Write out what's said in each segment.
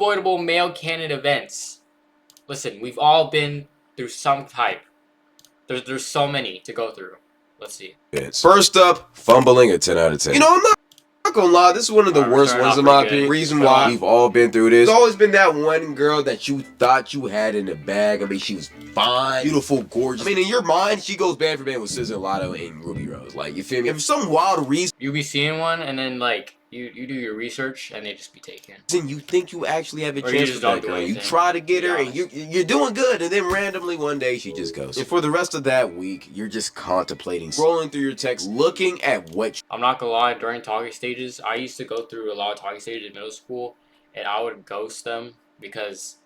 unavoidable male Canon events. Listen, we've all been through some type. There's so many to go through. Let's see. First up, fumbling a 10 out of 10. You know, I'm not gonna lie, this is one of the worst ones in my opinion. Reason why we've all been through this. There's always been that one girl that you thought you had in the bag. I mean, she was fine, beautiful, gorgeous. I mean, in your mind, she goes band for band with SZA, Lotto, and Ruby Rose. Like, you feel me? And for some wild reason, you be seeing one, and then like you do your research, and they just be taken. You think you actually have a chance with that girl. You try to get her, and you're doing good, and then randomly one day she just goes. And for the rest of that week, you're just contemplating, scrolling through your text, looking at what. I'm not gonna lie. During talking stages, I used to go through a lot of talking stages in middle school, and I would ghost them because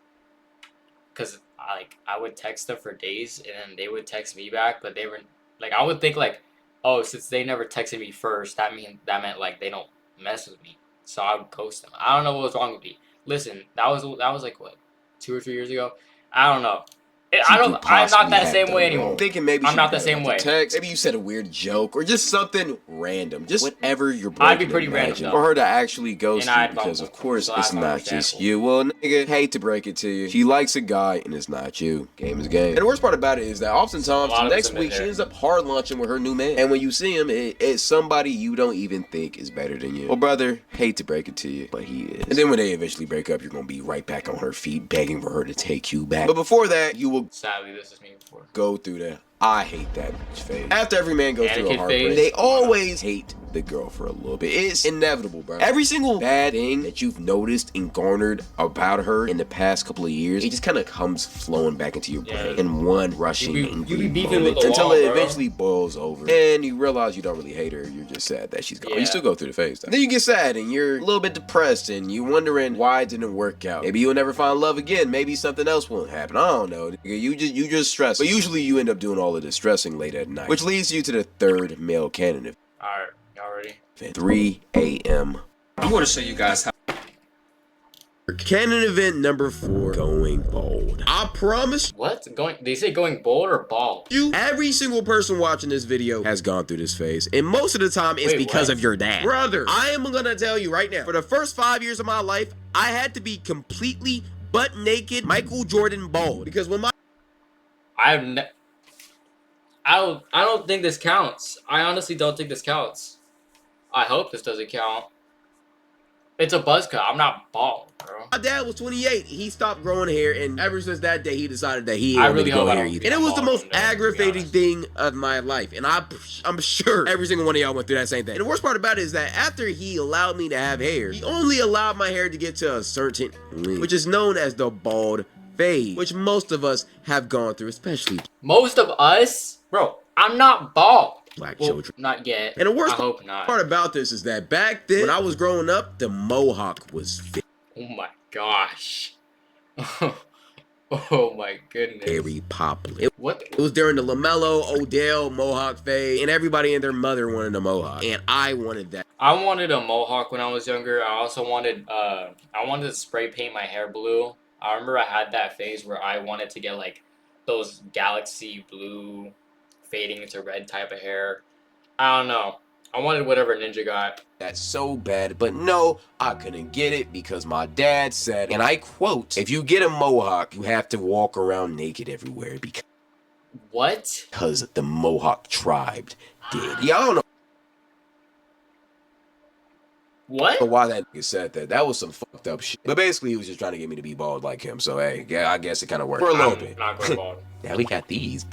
I would text them for days, and then they would text me back, but they were like, I would think like, oh, since they never texted me first, that meant like they don't mess with me, so I would ghost them. I don't know what was wrong with me. Listen, that was like what, 2 or 3 years ago. I don't know. I'm not that same way anymore. Thinking maybe I'm not the same way. Text, maybe you said a weird joke or just something random, just whatever your brain I'd be pretty random for her to actually ghost you, because of course it's not just you. Well, nigga, hate to break it to you, she likes a guy and it's not you. Game is game. And the worst part about it is that oftentimes next week she ends up hard launching with her new man, and when you see him, it's somebody you don't even think is better than you. Well, brother, hate to break it to you, but he is. And then when they eventually break up, you're gonna be right back on her feet begging for her to take you back. But before that, you will sadly, this is me before. Go through the I hate that bitch phase. After every man goes through a heartbreak, phase. They always hate the girl for a little bit. It's inevitable, bro. Every single bad thing that you've noticed and garnered about her in the past couple of years, it just kind of comes flowing back into your brain in one rushing angry moment until it eventually boils over and you realize you don't really hate her. You're just sad that she's gone. You still go through the phase though. Then you get sad and you're a little bit depressed and you're wondering why it didn't work out. Maybe you'll never find love again. Maybe something else won't happen. I don't know. You just stress. But usually you end up doing all of this stressing late at night, which leads you to the third male candidate. Alright, y'all ready? 3 a.m. I'm going to show you guys how. Canon event number 4, going bold. I promise. What? They say going bold or bald? Every single person watching this video has gone through this phase, and most of the time it's because of your dad. Brother, I am gonna tell you right now, for the first 5 years of my life, I had to be completely butt naked, Michael Jordan bald, because when my I don't think this counts. I honestly don't think this counts. I hope this doesn't count. It's a buzz cut. I'm not bald, bro. My dad was 28. He stopped growing hair, and ever since that day, he decided that he I ain't really grow hope hair either. And it was the most aggravating thing of my life. And I'm sure every single one of y'all went through that same thing. And the worst part about it is that after he allowed me to have hair, he only allowed my hair to get to a certain length, which is known as the bald phase, which most of us have gone through, especially most of us, bro. I'm not bald. Black children. Not yet. And the worst part about this is that back then, when I was growing up, the mohawk was oh my gosh. Oh my goodness. Very popular. It was during the LaMelo, Odell mohawk phase, and everybody and their mother wanted a mohawk, and I wanted that. I wanted a mohawk when I was younger. I also wanted to spray paint my hair blue. I remember I had that phase where I wanted to get like those galaxy blue fading into red type of hair. I don't know. I wanted whatever Ninja got. That's so bad, but no, I couldn't get it because my dad said, and I quote, if you get a mohawk, you have to walk around naked everywhere because Because the Mohawk tribe did. Yeah, I don't know. What? But why that nigga said that? That was some fucked up shit. But basically, he was just trying to get me to be bald like him. So hey, yeah, I guess it kind of worked for a little bit. Not going bald. Yeah, we got these.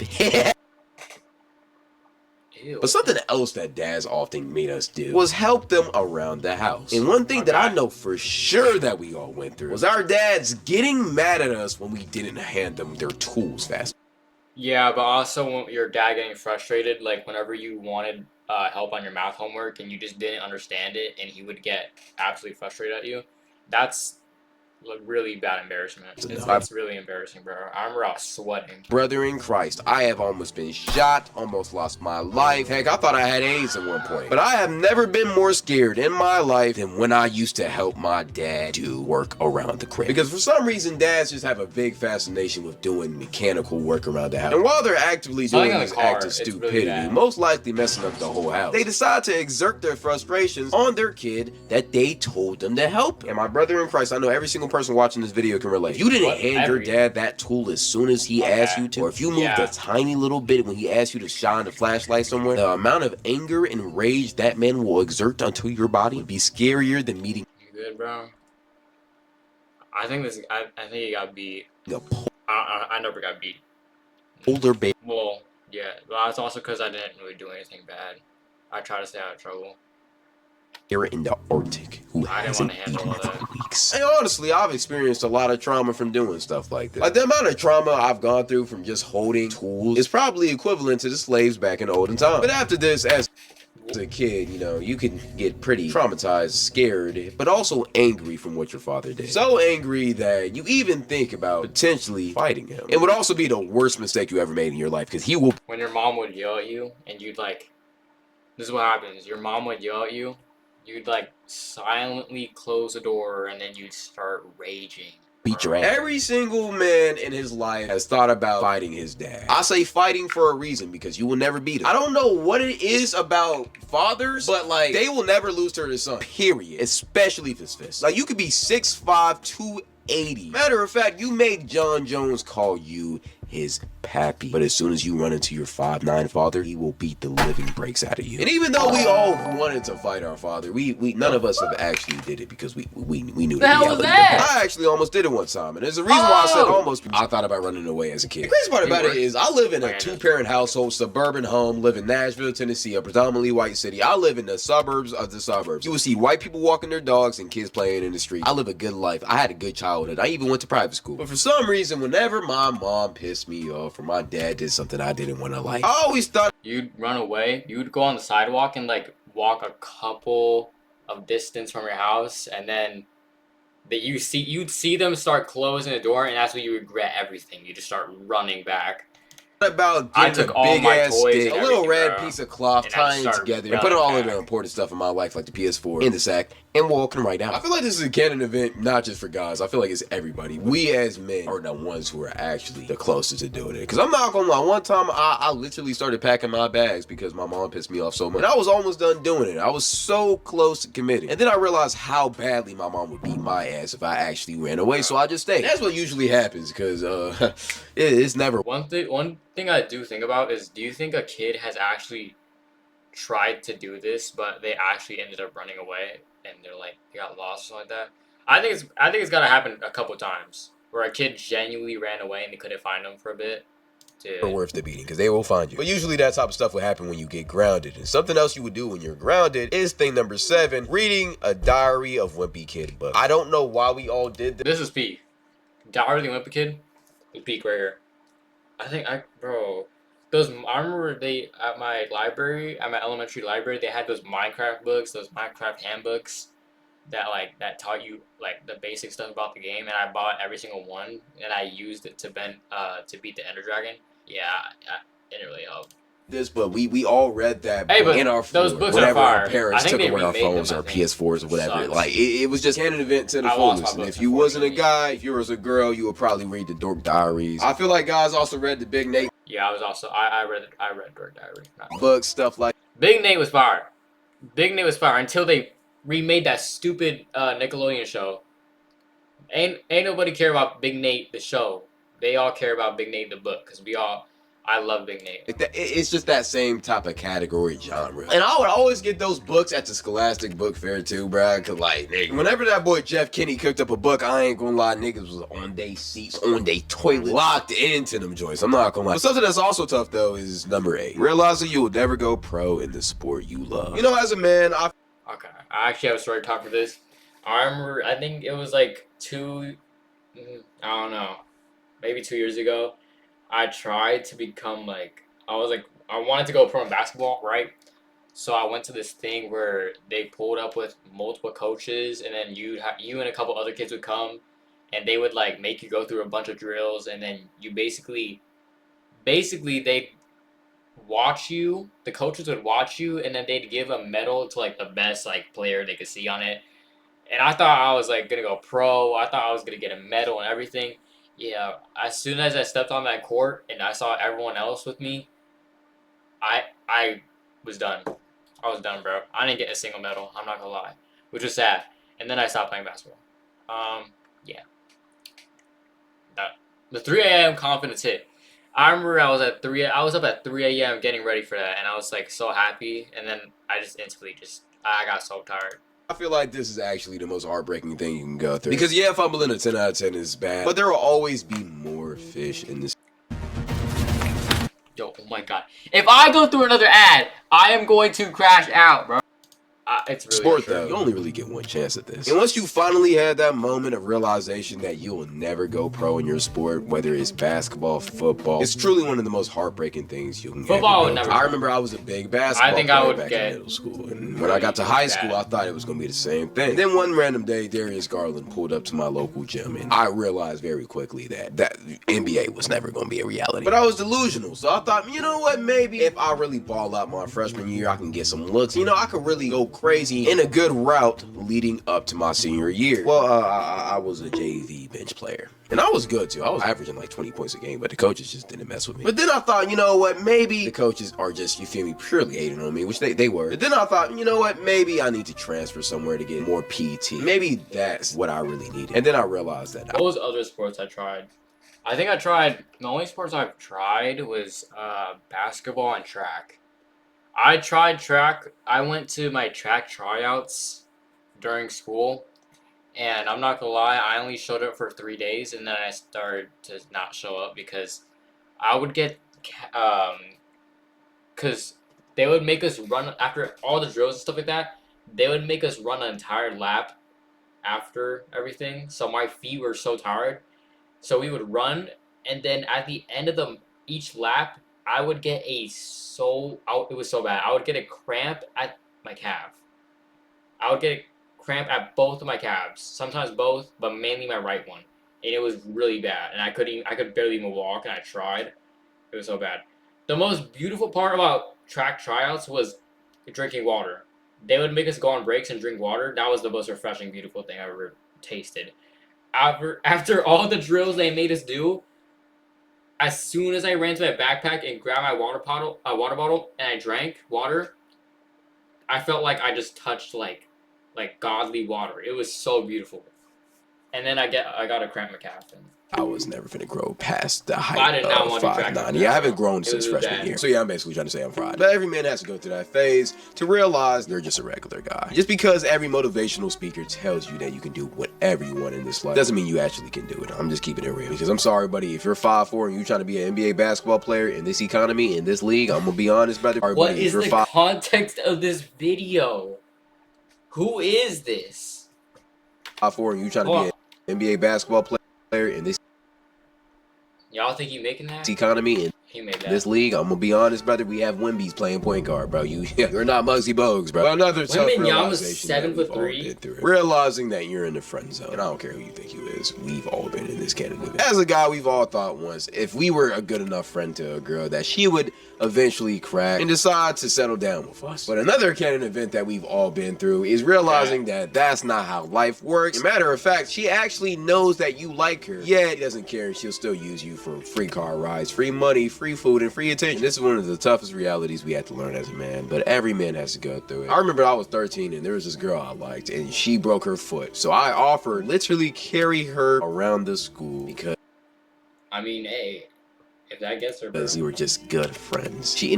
Ew. But something else that dads often made us do was help them around the house. And one thing that I know for sure that we all went through was our dads getting mad at us when we didn't hand them their tools fast. Yeah, but also your dad getting frustrated, like whenever you wanted help on your math homework and you just didn't understand it, and he would get absolutely frustrated at you. That's really bad embarrassment. It's really embarrassing, bro. I remember I was sweating. Brother in Christ, I have almost been shot, almost lost my life. Heck, I thought I had AIDS at one point. But I have never been more scared in my life than when I used to help my dad do work around the crib. Because for some reason, dads just have a big fascination with doing mechanical work around the house. And while they're actively doing this act of stupidity, most likely messing up the whole house, they decide to exert their frustrations on their kid that they told them to help. And my brother in Christ, I know every single person watching this video can relate. If you didn't hand your dad that tool as soon as he asked you to, or if you moved a tiny little bit when he asked you to shine the flashlight somewhere, the amount of anger and rage that man will exert onto your body would be scarier than meeting. You good, bro? I think he got beat. I never got beat. Older baby. Well, yeah, but that's also because I didn't really do anything bad. I try to stay out of trouble. Here in the Arctic, who hasn't eaten for weeks. And honestly, I've experienced a lot of trauma from doing stuff like this. Like, the amount of trauma I've gone through from just holding tools is probably equivalent to the slaves back in olden times. But after this, as a kid, you know, you can get pretty traumatized, scared, but also angry from what your father did. So angry that you even think about potentially fighting him. It would also be the worst mistake you ever made in your life, because he will. When your mom would yell at you, and you'd like, this is what happens. Your mom would yell at you, you'd like silently close the door, and then you'd start raging. Beat your ass. Every single man in his life has thought about fighting his dad. I say fighting for a reason, because you will never beat him. I don't know what it is about fathers, but like, they will never lose to their son, period. Especially if it's fist. Like, you could be 6'5", 280. Matter of fact, you made John Jones call you his pappy. But as soon as you run into your 5'9" father, he will beat the living breaks out of you. And even though we all wanted to fight our father, we none of us have actually did it, because we knew that. I actually almost did it one time, and there's a reason why I said almost. I thought about running away as a kid. The crazy part about it is I live in a 2-parent household, suburban home, live in Nashville, Tennessee, a predominantly white city. I live in the suburbs of the suburbs. You will see white people walking their dogs and kids playing in the street. I live a good life. I had a good childhood. I even went to private school. But for some reason, whenever my mom pissed me off or my dad did something I didn't want to like, I always thought you'd run away. You'd go on the sidewalk and like walk a couple of distance from your house, and then you'd see them start closing the door, and that's when you regret everything. You just start running back. About getting a big ass stick, a little red piece of cloth, tying it together, and putting all of the important stuff in my life, like the PS4, in the sack, and walking right out. I feel like this is a Canon event, not just for guys. I feel like it's everybody. We as men are the ones who are actually the closest to doing it. Because I'm not gonna lie, one time I literally started packing my bags because my mom pissed me off so much. And I was almost done doing it. I was so close to committing. And then I realized how badly my mom would beat my ass if I actually ran away, so I just stayed. That's what usually happens, because it's never. One thing I do think about is, do you think a kid has actually tried to do this, but they actually ended up running away and they're like, they got lost or something like that? I think it's gotta happen a couple times where a kid genuinely ran away and they couldn't find them for a bit. Worth the beating, because they will find you. But usually that type of stuff would happen when you get grounded. And something else you would do when you're grounded is thing number 7, reading a Diary of Wimpy Kid book. I don't know why we all did this. This is peak. Diary of the Wimpy Kid is peak right here. I remember they, at my library, at my elementary library, they had those Minecraft books, those Minecraft handbooks that taught you like the basic stuff about the game, and I bought every single one and I used it to beat the Ender Dragon. Yeah, it didn't really help. This, but we all read that in our those books whenever are fire. Our parents took away our phones or PS4s or whatever. Like it was just Canon event to the fullest. And if you wasn't a guy, if you was a girl, you would probably read the Dork Diaries. I feel like guys also read the Big Nate. Yeah, I read Dork Diary. Books, stuff like Big Nate was fire. Big Nate was fire until they remade that stupid Nickelodeon show. Ain't nobody care about Big Nate the show. They all care about Big Nate the book, because I love Big Nate. It's just that same type of category genre. And I would always get those books at the Scholastic Book Fair too, bruh. Cause like, whenever that boy Jeff Kinney cooked up a book, I ain't gonna lie, niggas was on they seats, on they toilet, locked into them joints. I'm not gonna lie. But something that's also tough though is number 8. Realizing you will never go pro in the sport you love. You know, as a man, Okay, I actually have a story to talk about this. I remember, I think it was like maybe 2 years ago. I tried to become I wanted to go pro in basketball, right? So I went to this thing where they pulled up with multiple coaches, and then you and a couple other kids would come, and they would like make you go through a bunch of drills, and then you basically they watch you. The coaches would watch you, and then they'd give a medal to like the best like player they could see on it. And I thought I was like gonna go pro. I thought I was gonna get a medal and everything. Yeah, as soon as I stepped on that court and I saw everyone else with me, I was done. I was done, bro. I didn't get a single medal. I'm not gonna lie, which was sad. And then I stopped playing basketball. Yeah. The 3 a.m. confidence hit. I remember I was up at 3 a.m. getting ready for that, and I was like so happy, and then I just instantly I got so tired. I feel like this is actually the most heartbreaking thing you can go through. Because yeah, fumbling a 10 out of 10 is bad, but there will always be more fish in this. Yo, oh my god. If I go through another ad, I am going to crash out, bro. It's really Sport true. though, you only really get one chance at this. And once you finally had that moment of realization that you will never go pro in your sport, whether it's basketball, football, it's truly one of the most heartbreaking things you can get. Football would never. I remember I was a big basketball player back in middle school, and when I got to high school, I thought it was gonna be the same thing. And then one random day, Darius Garland pulled up to my local gym, and I realized very quickly that NBA was never gonna be a reality. But I was delusional, so I thought, you know what, maybe if I really ball out my freshman year, I can get some looks. You know, I could really go crazy in a good route leading up to my senior year. Well, I was a JV bench player. And I was good too. I was averaging like 20 points a game, but the coaches just didn't mess with me. But then I thought, you know what, maybe the coaches are just, you feel me, purely hating on me, which they were. But then I thought, you know what, maybe I need to transfer somewhere to get more PT. Maybe that's what I really needed. And then I realized that. What was other sports I tried? I think the only sports I've tried was basketball and track. I tried track. I went to my track tryouts during school, and I'm not gonna lie, I only showed up for 3 days, and then I started to not show up because I would get, because they would make us run after all the drills and stuff like that. They would make us run an entire lap after everything, so my feet were so tired. So we would run, and then at the end of each lap, I would get it was so bad. I would get a cramp at my calf. I would get a cramp at both of my calves. Sometimes both, but mainly my right one. And it was really bad. And I could barely even walk, and I tried. It was so bad. The most beautiful part about track tryouts was drinking water. They would make us go on breaks and drink water. That was the most refreshing, beautiful thing I ever tasted. After all the drills they made us do, as soon as I ran to my backpack and grabbed my water bottle, and I drank water, I felt like I just touched like godly water. It was so beautiful. And then I got a cramp in my calf. And I was never finna grow past the height I did not of want to 5'9". Yeah, I haven't grown since freshman year. So yeah, I'm basically trying to say I'm fried. But every man has to go through that phase to realize they're just a regular guy. Just because every motivational speaker tells you that you can do whatever you want in this life doesn't mean you actually can do it. I'm just keeping it real. Because I'm sorry, buddy, if you're 5'4" and you're trying to be an NBA basketball player in this economy, in this league, I'm gonna be honest, brother. What is the context of this video? Who is this? 5'4" and you're trying to be an NBA basketball player in this y'all think you making that economy in this league, I'm gonna be honest, brother. We have Wimby's playing point guard, bro. You're not Muggsy Bogues, bro. But another tough realization that we've all been through. Realizing that you're in the friend zone, and I don't care who you think you is. We've all been in this Canon event. As a guy, we've all thought once, if we were a good enough friend to a girl, that she would eventually crack and decide to settle down with us. But another Canon event that we've all been through is realizing that that's not how life works. As a matter of fact, she actually knows that you like her, yet doesn't care, and she'll still use you for free car rides, free money, free food, and free attention. This is one of the toughest realities we have to learn as a man, but every man has to go through it. I remember I was 13 and there was this girl I liked, and she broke her foot. So I offered literally carry her around the school because, I mean, hey, if that gets her, because we were just good friends. She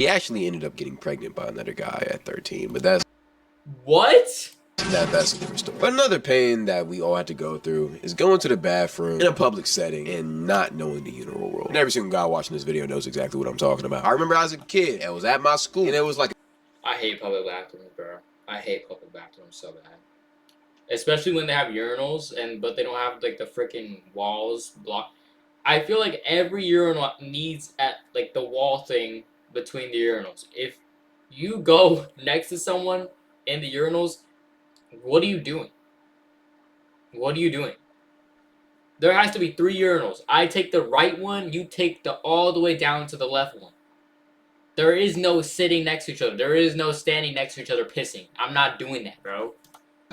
actually ended up getting pregnant by another guy at 13, but that's that's a different story. But another pain that we all had to go through is going to the bathroom in a public setting and not knowing the urinal roll. And every single guy watching this video knows exactly what I'm talking about. I remember as a kid, I was at my school, and it was like, I hate public bathrooms, bro. I hate public bathrooms so bad. Especially when they have urinals, but they don't have like the freaking walls blocked. I feel like every urinal needs like the wall thing between the urinals. If you go next to someone in the urinals, what are you doing? What are you doing? There has to be 3 urinals. I take the right one, you take all the way down to the left one. There is no sitting next to each other. There is no standing next to each other pissing. I'm not doing that, bro.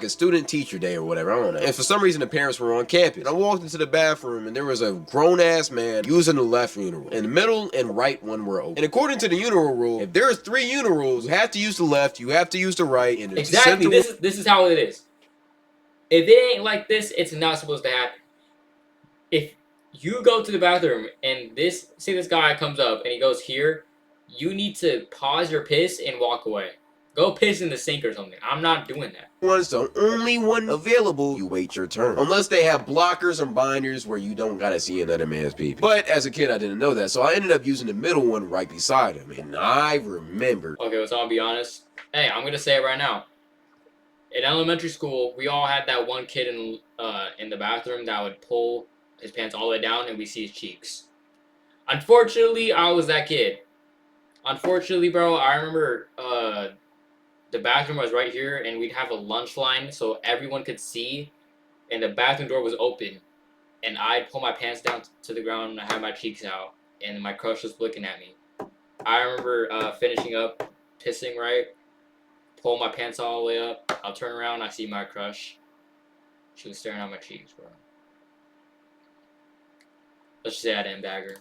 a student teacher day or whatever, I don't know. And for some reason the parents were on campus. And I walked into the bathroom and there was a grown ass man using the left urinal. And the middle and right one were open. And according to the urinal rule, if there's 3 urinals, you have to use the left, you have to use the right, and exactly. This is how it is. If it ain't like this, it's not supposed to happen. If you go to the bathroom and say this guy comes up and he goes here, you need to pause your piss and walk away. Go piss in the sink or something. I'm not doing that. One's the only one available. You wait your turn. Unless they have blockers or binders where you don't gotta see another man's pee. But as a kid, I didn't know that, so I ended up using the middle one right beside him. And I remember. Okay, so I'll be honest. Hey, I'm gonna say it right now. In elementary school, we all had that one kid in the bathroom that would pull his pants all the way down and we see his cheeks. Unfortunately, I was that kid. Unfortunately, bro, I remember the bathroom was right here and we'd have a lunch line so everyone could see, and the bathroom door was open and I'd pull my pants down to the ground and I had my cheeks out and my crush was looking at me. I remember finishing up, pissing, right? Pull my pants all the way up. I'll turn around, I see my crush. She was staring at my cheeks, bro. Let's just say I didn't bag her.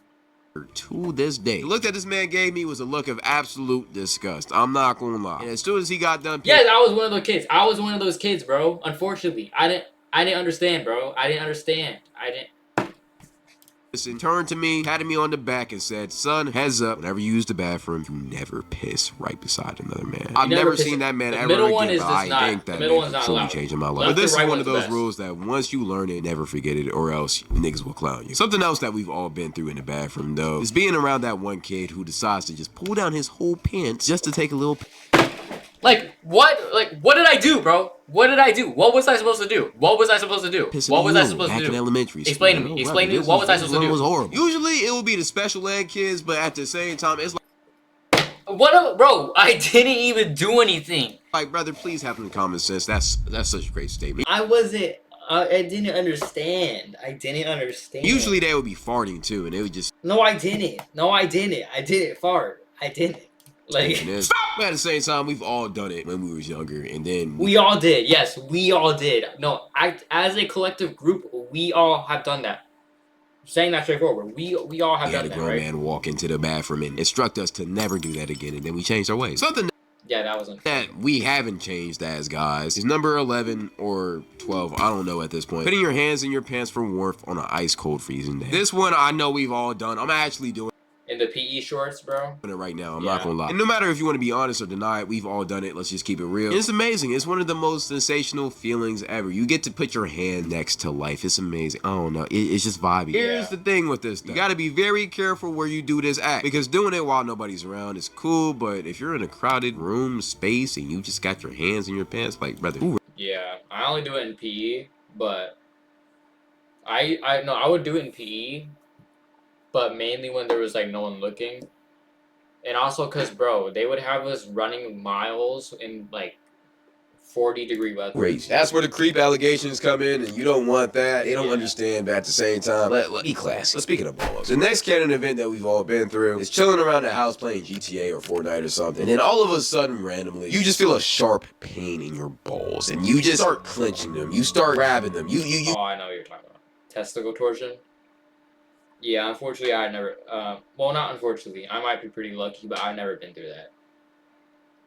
To this day, the look that this man gave me was a look of absolute disgust. I'm not gonna lie. And as soon as he got done, yes, I was one of those kids. I was one of those kids, bro. Unfortunately, I didn't understand, bro. I didn't understand. Listen, turned to me, patted me on the back, and said, "Son, heads up. Whenever you use the bathroom, you never piss right beside another man." I've never seen that man ever again, but I think that man truly changing my life. But this is one of those rules that once you learn it, never forget it, or else niggas will clown you. Something else that we've all been through in the bathroom, though, is being around that one kid who decides to just pull down his whole pants just to take a little. Like, what? Like, what did I do, bro? What did I do? What was I supposed to do? What was I supposed to do? What was I supposed to do? In elementary school. Explain to me. Explain to me. What was I supposed to do? It was horrible. Usually, it will be the special ed kids, but at the same time, it's like... What, bro? I didn't even do anything. Like, brother, please have some common sense. That's such a great statement. I wasn't... I didn't understand. I didn't understand. Usually, they would be farting, too, and it would just... No, I didn't. No, I didn't. I didn't fart. I didn't. Like, but at the same time, we've all done it when we was younger, and then we all did. Yes, we all did. No, as a collective group, we all have done that. I'm saying that straightforward. We all have done that, right? We had a grown man walk into the bathroom and instruct us to never do that again, and then we changed our ways. Something that wasn't that we haven't changed as guys is number 11 or 12. I don't know at this point. Putting your hands in your pants for warmth on an ice cold freezing day. This one I know we've all done. I'm actually doing. In the PE shorts, bro. It right now, I'm not gonna lie. And no matter if you want to be honest or deny it, we've all done it. Let's just keep it real. It's amazing. It's one of the most sensational feelings ever. You get to put your hand next to life. It's amazing. I don't know. It's just vibey. Here's the thing with this stuff. You gotta be very careful where you do this act, because doing it while nobody's around is cool, but if you're in a crowded room, space, and you just got your hands in your pants, like, brother. Yeah, I only do it in PE, but I would do it in PE. But mainly when there was, like, no one looking. And also because, bro, they would have us running miles in, like, 40-degree weather. Great. That's where the creep allegations come in, and you don't want that. They don't understand, but at the same time, let be classy. But speaking of balls, the next Canon event that we've all been through is chilling around the house playing GTA or Fortnite or something. And then all of a sudden, randomly, you just feel a sharp pain in your balls. And you just start clenching them. You start grabbing them. Oh, I know what you're talking about. Testicle torsion? Yeah, unfortunately, I never, well, not unfortunately, I might be pretty lucky, but I've never been through that.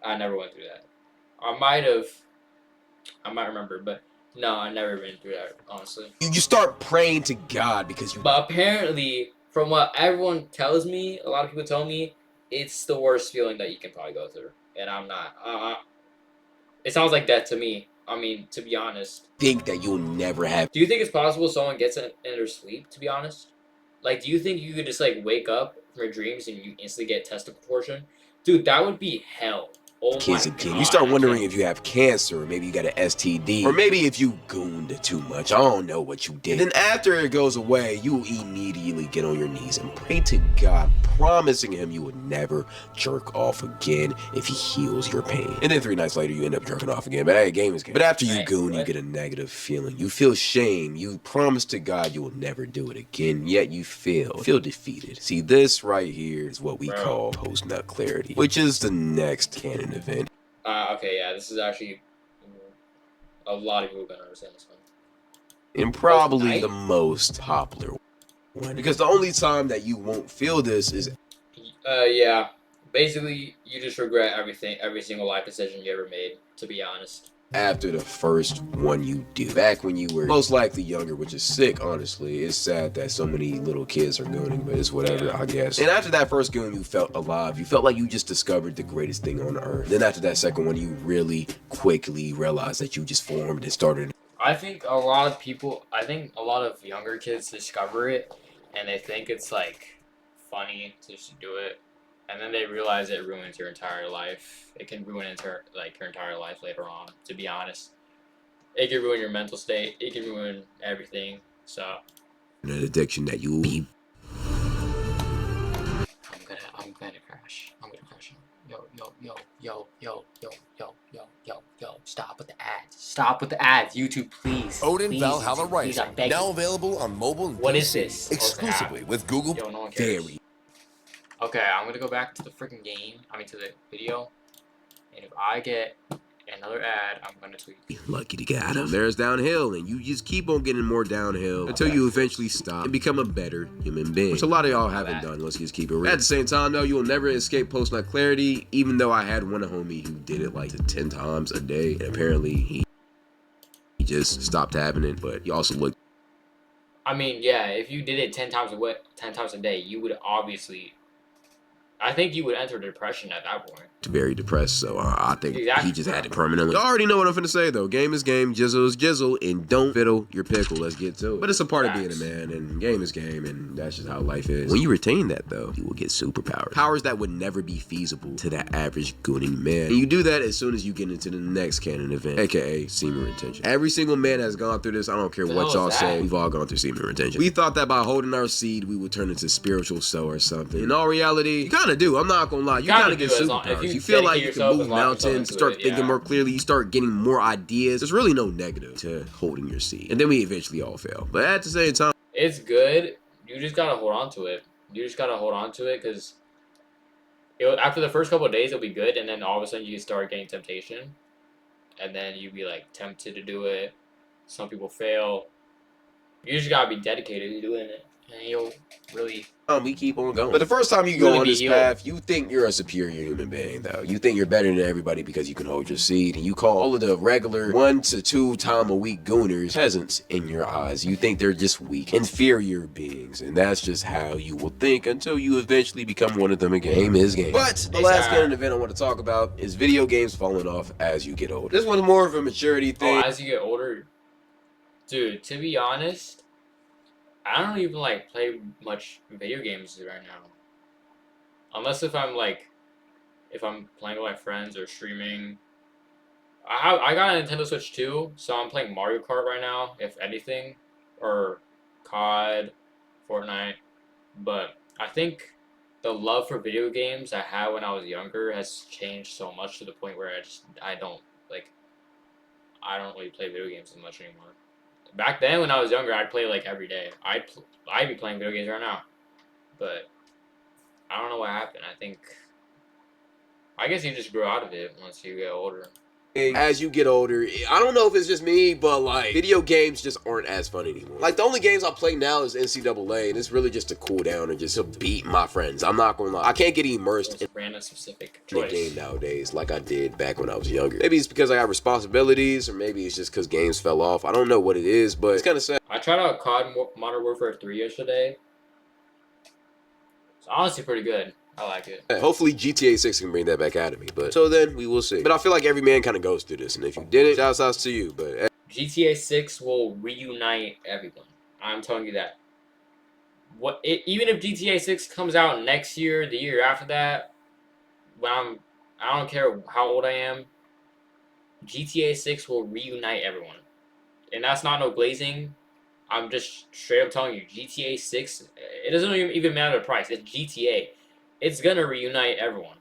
I never went through that. I might remember, but no, I've never been through that, honestly. You start praying to God because you... But apparently, from what everyone tells me, a lot of people tell me, it's the worst feeling that you can probably go through. And I'm not, it sounds like death to me. I mean, to be honest. Think that you'll never have... Do you think it's possible someone gets in their sleep, to be honest? Like, do you think you could just, like, wake up from your dreams and you instantly get testicle torsion? Dude, that would be hell. Oh kids again. You start wondering if you have cancer, or maybe you got an STD, or maybe if you gooned too much. I don't know what you did. And then after it goes away, you immediately get on your knees and pray to God, promising him you would never jerk off again if he heals your pain. And then 3 nights later, you end up jerking off again. But hey, game is game. But after you goon, you get a negative feeling. You feel shame. You promise to God you will never do it again, yet you feel defeated. See, this right here is what we call post-nut clarity, which is the next Canon event. Okay, yeah, this is actually A lot of people are gonna understand this one. And probably the most popular one. Because the only time that you won't feel this is yeah. Basically, you just regret everything, every single life decision you ever made, to be honest. after the first one you do. Back when you were most likely younger, which is sick, honestly. It's sad that so many little kids are gooning, but it's whatever, I guess. And after that first goon, you felt alive. You felt like you just discovered the greatest thing on earth. Then after that second one, you really quickly realized that you just formed and started. I think a lot of younger kids discover it, and they think it's like funny to just do it, and then they realize it ruins your entire life. It can ruin your entire life later on. To be honest, it can ruin your mental state. It can ruin everything. So An addiction that you will be. I'm gonna crash. I'm gonna crash. Yo. Stop with the ads. Stop with the ads. YouTube, please. Odin Please, Valhalla YouTube, please, I Rising, beg now you. available on mobile and What PC, is this? exclusively with Google. Yo, no one cares. Very. Okay, I'm gonna go back to the freaking game. I mean, to the video. And if I get another ad, I'm gonna tweet. Lucky to get him. There's downhill, and you just keep on getting more downhill until you eventually stop and become a better human being. Which a lot of y'all haven't done. Let's just keep it real. At the same time, though, you will never escape post-nut clarity. Even though I had one homie who did it like 10 times a day, and apparently he just stopped having it. But he also looked. I mean, yeah, if you did it 10 times a day, you would obviously. I think you would enter depression at that point. Very depressed, so I think Exactly. he just had it permanently. You already know what I'm finna say, though. Game is game, jizzle is jizzle, and don't fiddle your pickle. Let's get to it. But it's a part of being a man, and game is game, and that's just how life is. When you retain that, though, you will get superpowers. Powers that would never be feasible to that average gooning man. And you do that as soon as you get into the next canon event, aka semen retention. Every single man has gone through this. I don't care what y'all say. We've all gone through semen retention. We thought that by holding our seed, we would turn into spiritual soul or something. In all reality, you kind of do. I'm not gonna lie. You kind of get superpowers. You feel like you can move mountains, start thinking more clearly, you start getting more ideas. There's really no negative to holding your seed. And then we eventually all fail. But at the same time, it's good. You just gotta hold on to it. You just gotta hold on to it because after the first couple of days, it'll be good, and then all of a sudden you start getting temptation, and then you be like tempted to do it. Some people fail. You just gotta be dedicated to doing it, and you'll really. we keep on going. But the first time you go on this path, you think you're a superior human being, though. You think you're better than everybody because you can hold your seed, and you call all of the regular 1 to 2 time a week gooners peasants in your eyes. You think they're just weak, inferior beings, and that's just how you will think until you eventually become one of them again. Game is game. But the last canon event I want to talk about is video games falling off as you get older. This one's more of a maturity thing. Oh, as you get older, dude. To be honest, I don't even like play much video games right now. Unless if I'm playing with my friends or streaming. I got a Nintendo Switch too, so I'm playing Mario Kart right now, if anything, or COD, Fortnite. But I think the love for video games I had when I was younger has changed so much to the point where I don't really play video games as much anymore. Back then, when I was younger, I'd play like every day. I'd be playing video games right now, but I don't know what happened. I guess you just grow out of it once you get older. As you get older, I don't know if it's just me, but like video games just aren't as fun anymore. Like the only games I play now is NCAA, and it's really just to cool down and just to beat my friends. I'm not gonna lie, I can't get immersed in random specific the game nowadays like I did back when I was younger. Maybe it's because I got responsibilities, or maybe it's just because games fell off. I don't know what it is, but it's kind of sad. I tried out COD Modern Warfare 3 yesterday. It's honestly pretty good. I like it. Hopefully GTA 6 can bring that back out of me, but so then we will see. But I feel like every man kind of goes through this, and if you didn't, shouts out to you. But GTA 6 will reunite everyone. I'm telling you that. Even if GTA 6 comes out next year, the year after that, I don't care how old I am, GTA 6 will reunite everyone. And that's not no glazing. I'm just straight up telling you, GTA 6, it doesn't even matter the price. It's GTA. It's gonna reunite everyone.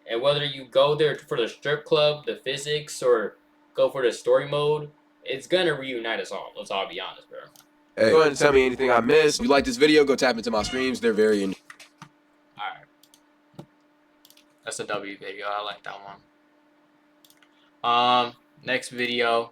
And whether you go there for the strip club, the physics, or go for the story mode, it's gonna reunite us all. Let's all be honest, bro. Hey, go ahead and tell me anything I missed. If you like this video, go tap into my streams. They're very Alright. That's a W video. I like that one. Next video.